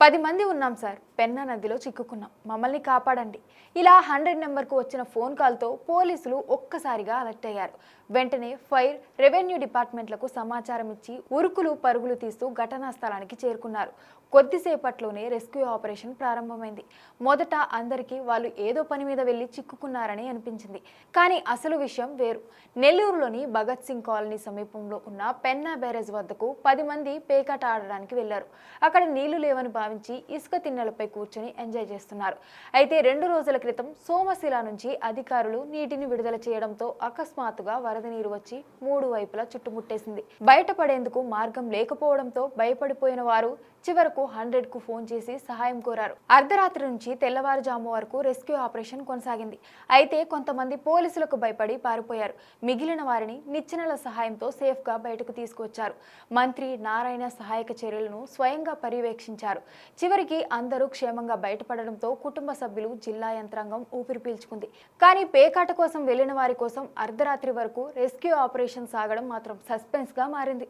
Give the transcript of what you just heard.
10 మంది ఉన్నాం సార్. పెన్నా నదిలో చిక్కుకున్నాం. మమ్మల్ని కాపాడండి. ఇలా 100 నెంబర్కు వచ్చిన ఫోన్ కాల్తో పోలీసులు ఒక్కసారిగా అలర్ట్ అయ్యారు. వెంటనే ఫైర్, రెవెన్యూ డిపార్ట్మెంట్లకు సమాచారం ఇచ్చి ఉరుకులు పరుగులు తీస్తూ ఘటనా స్థలానికి చేరుకున్నారు. కొద్దిసేపట్లోనే రెస్క్యూ ఆపరేషన్ ప్రారంభమైంది. మొదట అందరికీ వాళ్ళు ఏదో పని మీద వెళ్లి చిక్కుకున్నారని అనిపించింది. కానీ అసలు విషయం వేరు. నెల్లూరులోని భగత్ సింగ్ కాలనీ సమీపంలో ఉన్న పెన్నా బ్యారేజ్ వద్దకు 10 మంది పేకాట ఆడడానికి వెళ్లారు. అక్కడ నీళ్లు లేవని భావించి ఇసుక తిన్నెలపై కూర్చొని ఎంజాయ్ చేస్తున్నారు. అయితే 2 రోజుల క్రితం సోమశిల నుంచి అధికారులు నీటిని విడుదల చేయడంతో అకస్మాత్తుగా వరద నీరు వచ్చి 3 వైపులా చుట్టుముట్టేసింది. బయటపడేందుకు మార్గం లేకపోవడంతో భయపడిపోయిన వారు చివరకు 100కు ఫోన్ చేసి సహాయం కోరారు. అర్ధరాత్రి నుంచి తెల్లవారుజాము వరకు రెస్క్యూ ఆపరేషన్ కొనసాగింది. అయితే కొంతమంది పోలీసులకు భయపడి పారిపోయారు. మిగిలిన వారిని నిచ్చెనల సహాయంతో సేఫ్గా బయటకు తీసుకొచ్చారు. మంత్రి నారాయణ సహాయక చర్యలను స్వయంగా పర్యవేక్షించారు. చివరికి అందరూ క్షేమంగా బయటపడడంతో కుటుంబ సభ్యులు, జిల్లా యంత్రాంగం ఊపిరి పీల్చుకుంది. కానీ పేకాట కోసం వెళ్లిన వారి కోసం అర్ధరాత్రి వరకు రెస్క్యూ ఆపరేషన్ సాగడం మాత్రం సస్పెన్స్ గా మారింది.